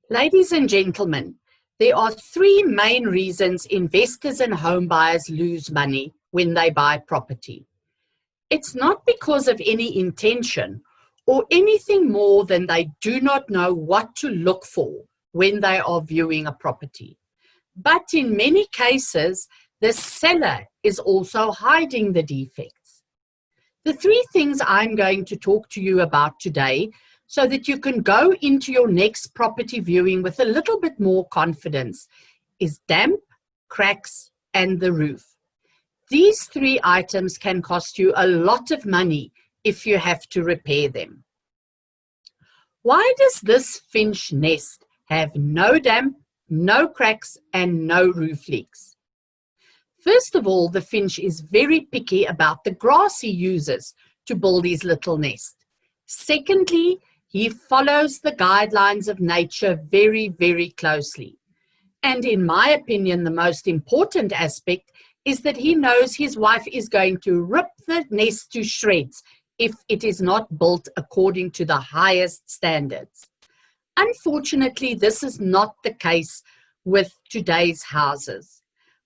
Ladies and gentlemen, there are three main reasons investors and home buyers lose money when they buy property. It's not because of any intention or anything more than they do not know what to look for when they are viewing a property. But in many cases, the seller is also hiding the defects. The three things I'm going to talk to you about today so that you can go into your next property viewing with a little bit more confidence is damp, cracks, and the roof. These three items can cost you a lot of money if you have to repair them. Why does this finch nest have no damp, no cracks, and no roof leaks? First of all, the finch is very picky about the grass he uses to build his little nest. Secondly, he follows the guidelines of nature very, very closely. And in my opinion, the most important aspect is that he knows his wife is going to rip the nest to shreds if it is not built according to the highest standards. Unfortunately, this is not the case with today's houses.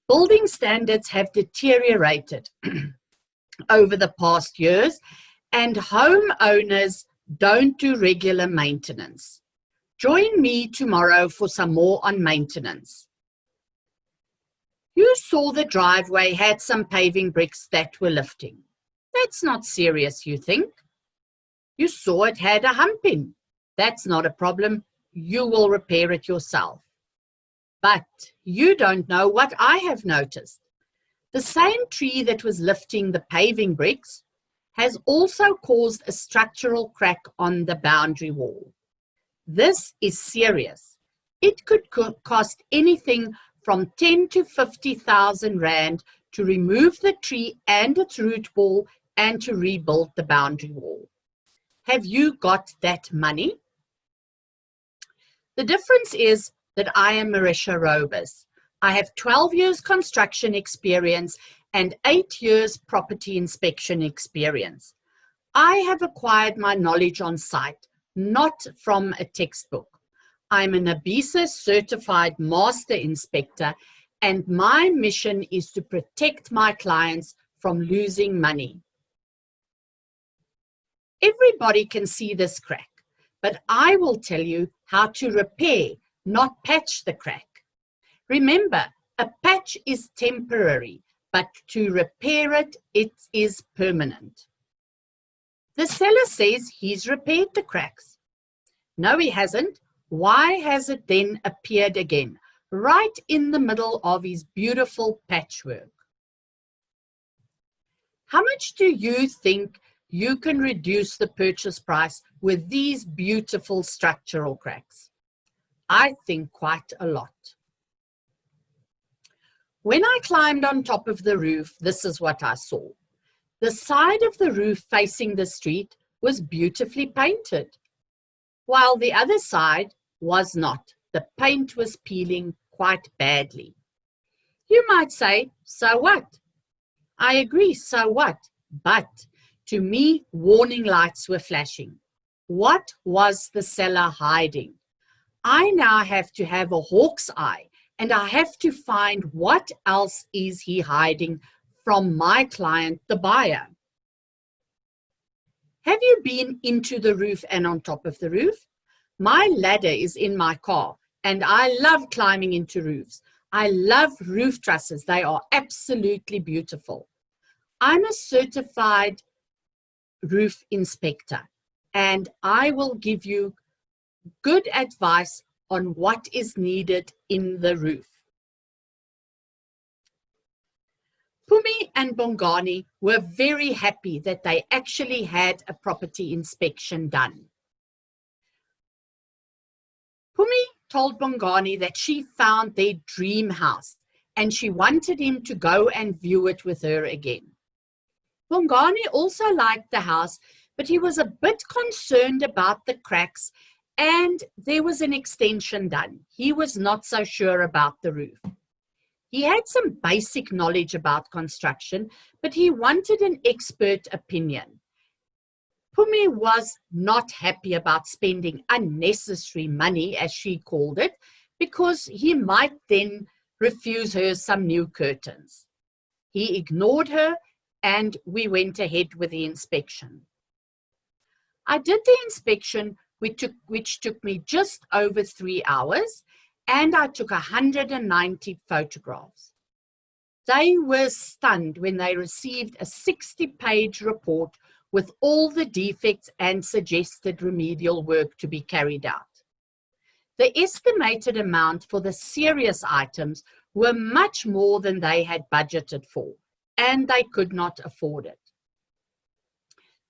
Building standards have deteriorated over the past years, and homeowners don't do regular maintenance. Join me tomorrow for some more on maintenance. You saw the driveway had some paving bricks that were lifting. That's not serious, you think? You saw it had a hump in. That's not a problem. You will repair it yourself. But you don't know what I have noticed. The same tree that was lifting the paving bricks has also caused a structural crack on the boundary wall. This is serious. It could cost anything from 10 to 50,000 rand to remove the tree and its root ball and to rebuild the boundary wall. Have you got that money? The difference is that I am Marisha Robus. I have 12 years construction experience and 8 years property inspection experience. I have acquired my knowledge on site, not from a textbook. I'm an ABISA certified master inspector, and my mission is to protect my clients from losing money. Everybody can see this crack, but I will tell you how to repair, not patch the crack. Remember, a patch is temporary, but to repair it, it is permanent. The seller says he's repaired the cracks. No, he hasn't. Why has it then appeared again, right in the middle of his beautiful patchwork? How much do you think you can reduce the purchase price with these beautiful structural cracks? I think quite a lot. When I climbed on top of the roof, this is what I saw. The side of the roof facing the street was beautifully painted, while the other side was not. The paint was peeling quite badly. You might say, so what? I agree, so what? But to me, warning lights were flashing. What was the seller hiding? I now have to have a hawk's eye, and I have to find what else is he hiding from my client, the buyer. Have you been into the roof and on top of the roof? My ladder is in my car, and I love climbing into roofs. I love roof trusses. They are absolutely beautiful. I'm a certified roof inspector, and I will give you good advice on what is needed in the roof. Pumi and Bongani were very happy that they actually had a property inspection done. Pumi told Bongani that she found their dream house and she wanted him to go and view it with her again. Bongani also liked the house, but he was a bit concerned about the cracks, and there was an extension done. He was not so sure about the roof. He had some basic knowledge about construction, but he wanted an expert opinion. Pumi was not happy about spending unnecessary money, as she called it, because he might then refuse her some new curtains. He ignored her, and we went ahead with the inspection. I did the inspection, which took me just over 3 hours, and I took 190 photographs. They were stunned when they received a 60-page report with all the defects and suggested remedial work to be carried out. The estimated amount for the serious items were much more than they had budgeted for, and they could not afford it.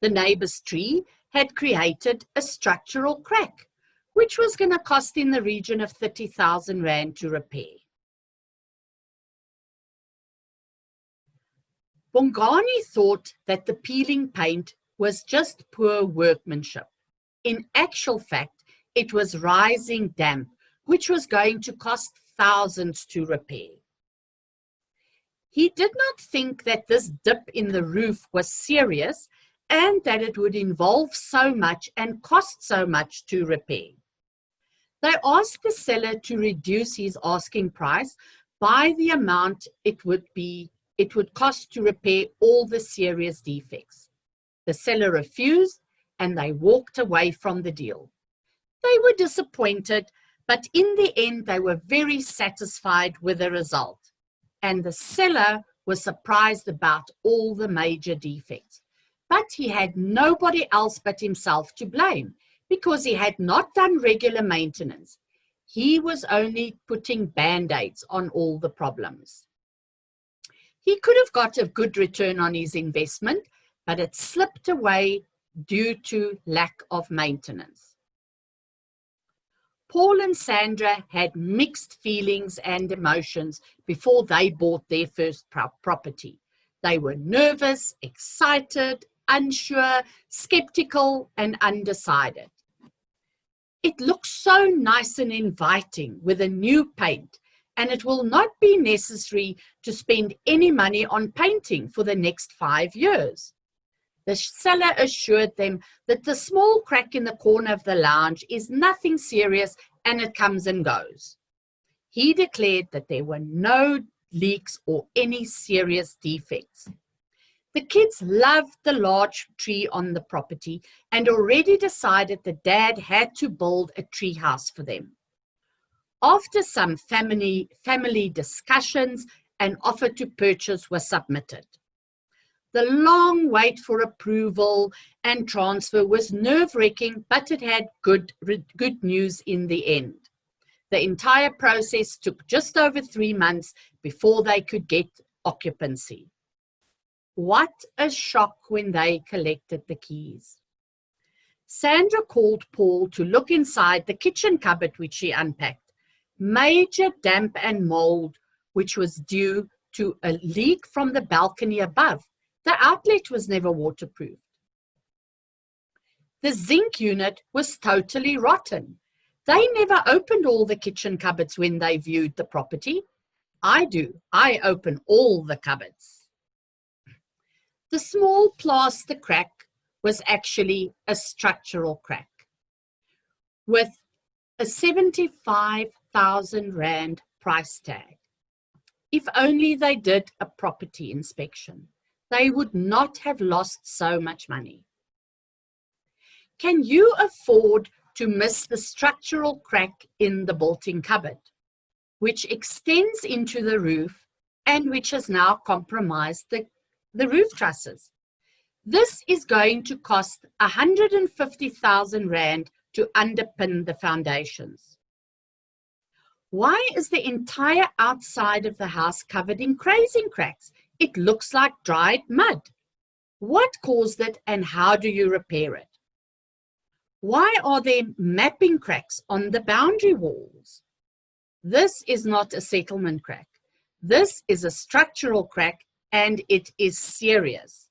The neighbor's tree had created a structural crack, which was going to cost in the region of 30,000 Rand to repair. Bongani thought that the peeling paint was just poor workmanship. In actual fact, it was rising damp, which was going to cost thousands to repair. He did not think that this dip in the roof was serious and that it would involve so much and cost so much to repair. They asked the seller to reduce his asking price by the amount it would cost to repair all the serious defects. The seller refused, and they walked away from the deal. They were disappointed, but in the end they were very satisfied with the result, and the seller was surprised about all the major defects. But he had nobody else but himself to blame, because he had not done regular maintenance. He was only putting band-aids on all the problems. He could have got a good return on his investment, but it slipped away due to lack of maintenance. Paul and Sandra had mixed feelings and emotions before they bought their first property. They were nervous, excited, unsure, skeptical, and undecided. It looks so nice and inviting with a new paint, and it will not be necessary to spend any money on painting for the next 5 years. The seller assured them that the small crack in the corner of the lounge is nothing serious and it comes and goes. He declared that there were no leaks or any serious defects. The kids loved the large tree on the property and already decided that Dad had to build a tree house for them. After some family discussions, an offer to purchase was submitted. The long wait for approval and transfer was nerve-wracking, but it had good news in the end. The entire process took just over 3 months before they could get occupancy. What a shock when they collected the keys. Sandra called Paul to look inside the kitchen cupboard, which she unpacked. Major damp and mold, which was due to a leak from the balcony above. The outlet was never waterproofed. The zinc unit was totally rotten. They never opened all the kitchen cupboards when they viewed the property. I do. I open all the cupboards. The small plaster crack was actually a structural crack with a 75,000 Rand price tag. If only they did a property inspection, they would not have lost so much money. Can you afford to miss the structural crack in the built-in cupboard, which extends into the roof and which has now compromised the roof trusses? This is going to cost 150,000 Rand to underpin the foundations. Why is the entire outside of the house covered in crazing cracks? It looks like dried mud. What caused it and how do you repair it? Why are there mapping cracks on the boundary walls? This is not a settlement crack. This is a structural crack, and it is serious.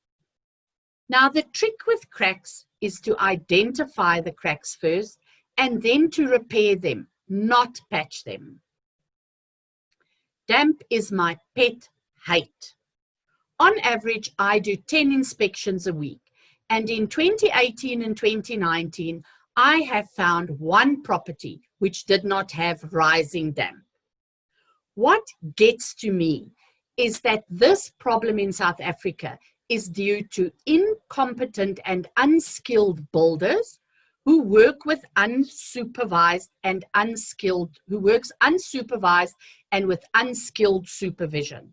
Now, the trick with cracks is to identify the cracks first and then to repair them, not patch them. Damp is my pet hate. On average, I do 10 inspections a week, And in 2018 and 2019, I have found one property which did not have rising damp. What gets to me is that this problem in South Africa is due to incompetent and unskilled builders who work with unsupervised and unskilled, who works unsupervised and with unskilled supervision.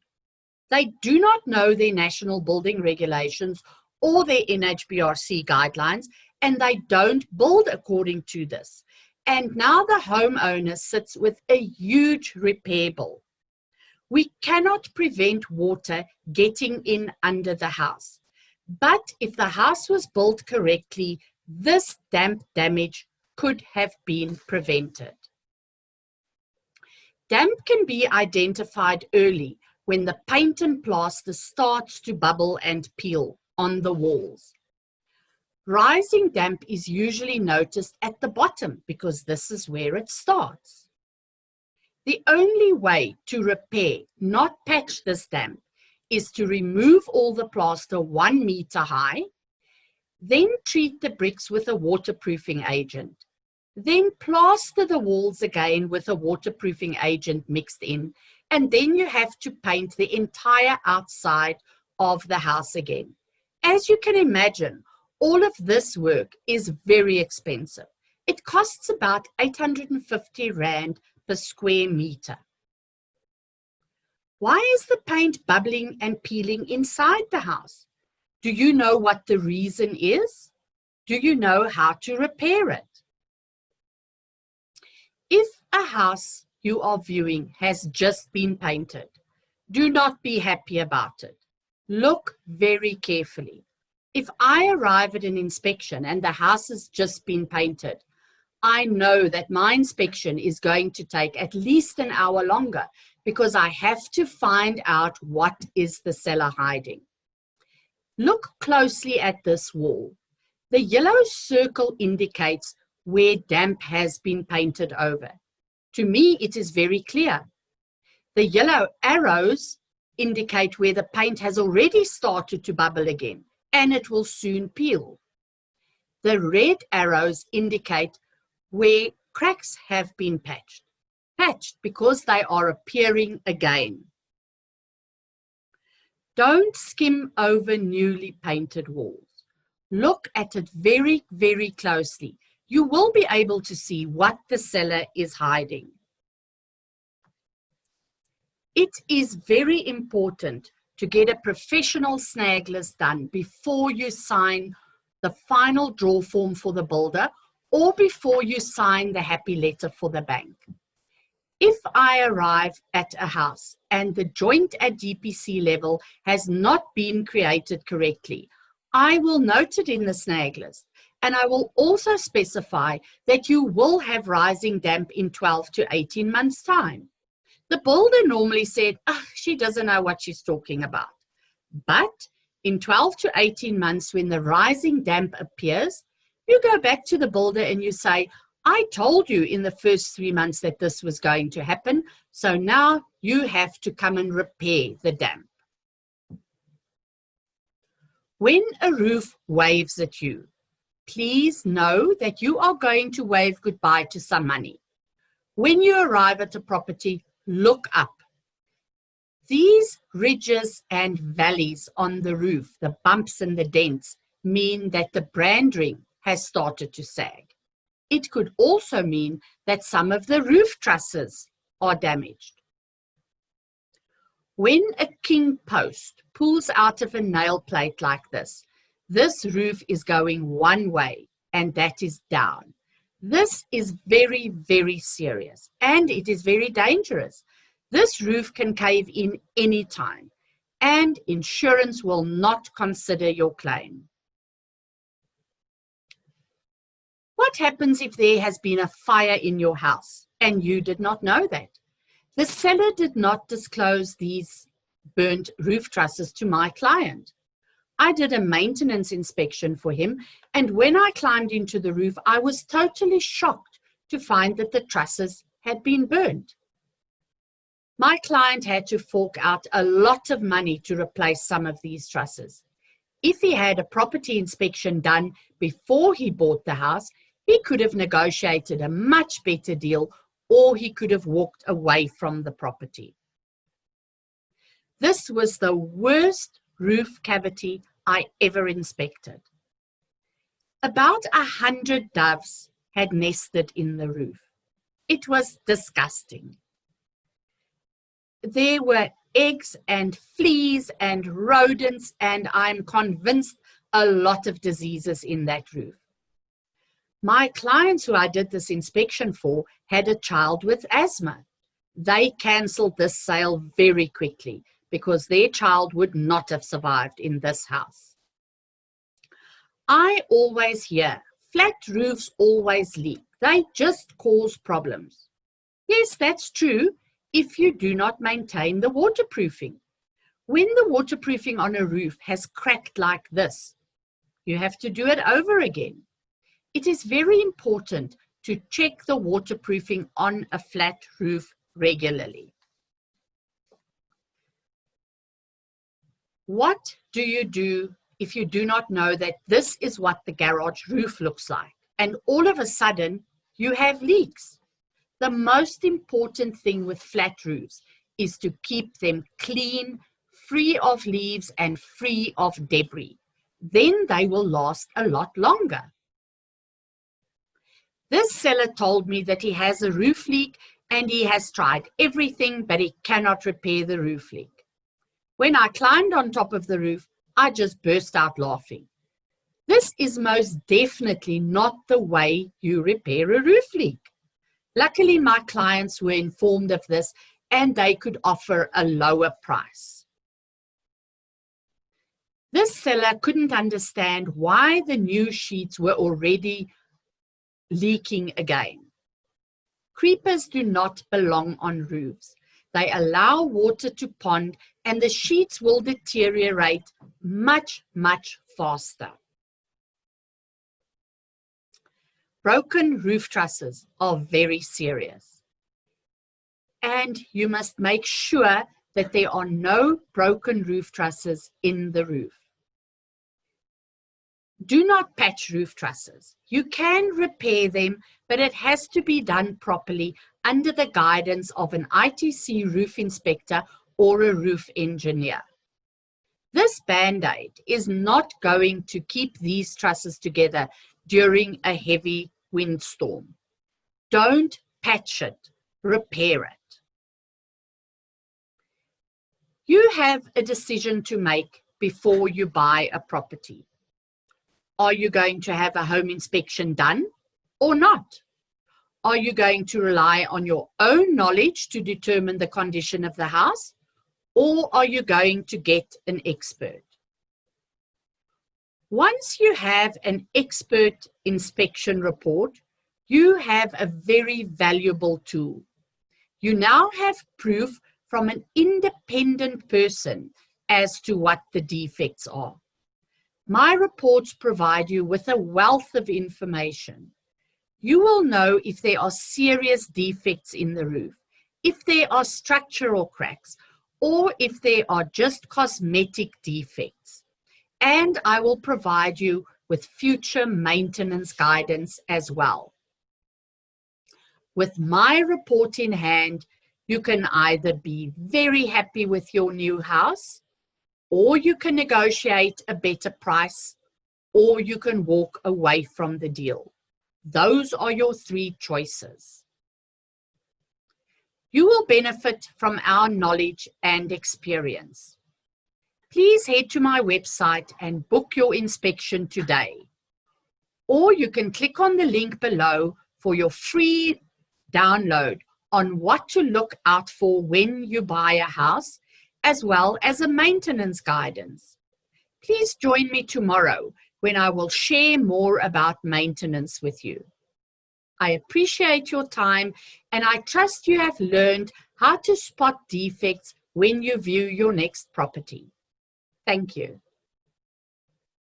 They do not know their national building regulations or their NHBRC guidelines, and they don't build according to this. And now the homeowner sits with a huge repair bill. We cannot prevent water getting in under the house. But if the house was built correctly, this damp damage could have been prevented. Damp can be identified early when the paint and plaster starts to bubble and peel on the walls. Rising damp is usually noticed at the bottom because this is where it starts. The only way to repair, not patch this damp, is to remove all the plaster 1 meter high, then treat the bricks with a waterproofing agent, then plaster the walls again with a waterproofing agent mixed in, and then you have to paint the entire outside of the house again. As you can imagine, all of this work is very expensive. It costs about 850 Rand per square meter. Why is the paint bubbling and peeling inside the house? Do you know what the reason is? Do you know how to repair it? If a house you are viewing has just been painted, do not be happy about it. Look very carefully. If I arrive at an inspection and the house has just been painted, I know that my inspection is going to take at least an hour longer because I have to find out what is the cellar hiding. Look closely at this wall. The yellow circle indicates where damp has been painted over. To me, it is very clear. The yellow arrows indicate where the paint has already started to bubble again, and it will soon peel. The red arrows indicate where cracks have been patched because they are appearing again. Don't skim over newly painted walls. Look at it very, very closely. You will be able to see what the cellar is hiding. It is very important to get a professional snag list done before you sign the final draw form for the builder or before you sign the happy letter for the bank. If I arrive at a house and the joint at DPC level has not been created correctly, I will note it in the snag list, and I will also specify that you will have rising damp in 12 to 18 months' time. The builder normally said, she doesn't know what she's talking about. But in 12 to 18 months, when the rising damp appears, you go back to the builder and you say, I told you in the first 3 months that this was going to happen, so now you have to come and repair the damp. When a roof waves at you, please know that you are going to wave goodbye to some money. When you arrive at a property, look up. These ridges and valleys on the roof, the bumps and the dents, mean that the brand ring has started to sag. It could also mean that some of the roof trusses are damaged. When a king post pulls out of a nail plate like this roof is going one way, and that is down. This is very, very serious, and it is very dangerous. This roof can cave in any time, and insurance will not consider your claim. What happens if there has been a fire in your house and you did not know that? The seller did not disclose these burnt roof trusses to my client. I did a maintenance inspection for him, and when I climbed into the roof, I was totally shocked to find that the trusses had been burnt. My client had to fork out a lot of money to replace some of these trusses. If he had a property inspection done before he bought the house, he could have negotiated a much better deal, or he could have walked away from the property. This was the worst roof cavity I ever inspected. About 100 doves had nested in the roof. It was disgusting. There were eggs and fleas and rodents, and I'm convinced a lot of diseases in that roof. My clients who I did this inspection for had a child with asthma. They cancelled this sale very quickly because their child would not have survived in this house. I always hear, flat roofs always leak. They just cause problems. Yes, that's true if you do not maintain the waterproofing. When the waterproofing on a roof has cracked like this, you have to do it over again. It is very important to check the waterproofing on a flat roof regularly. What do you do if you do not know that this is what the garage roof looks like, and all of a sudden you have leaks? The most important thing with flat roofs is to keep them clean, free of leaves and free of debris. Then they will last a lot longer. This seller told me that he has a roof leak and he has tried everything, but he cannot repair the roof leak. When I climbed on top of the roof, I just burst out laughing. This is most definitely not the way you repair a roof leak. Luckily, my clients were informed of this and they could offer a lower price. This seller couldn't understand why the new sheets were already leaking again. Creepers do not belong on roofs. They allow water to pond and the sheets will deteriorate much, much faster. Broken roof trusses are very serious. And you must make sure that there are no broken roof trusses in the roof. Do not patch roof trusses. You can repair them, but it has to be done properly under the guidance of an ITC roof inspector or a roof engineer. This Band-Aid is not going to keep these trusses together during a heavy windstorm. Don't patch it, repair it. You have a decision to make before you buy a property. Are you going to have a home inspection done or not? Are you going to rely on your own knowledge to determine the condition of the house, or are you going to get an expert? Once you have an expert inspection report, you have a very valuable tool. You now have proof from an independent person as to what the defects are. My reports provide you with a wealth of information. You will know if there are serious defects in the roof, if there are structural cracks, or if there are just cosmetic defects. And I will provide you with future maintenance guidance as well. With my report in hand, you can either be very happy with your new house, or you can negotiate a better price, or you can walk away from the deal. Those are your three choices. You will benefit from our knowledge and experience. Please head to my website and book your inspection today. Or you can click on the link below for your free download on what to look out for when you buy a house, as well as a maintenance guidance. Please join me tomorrow when I will share more about maintenance with you. I appreciate your time and I trust you have learned how to spot defects when you view your next property. Thank you.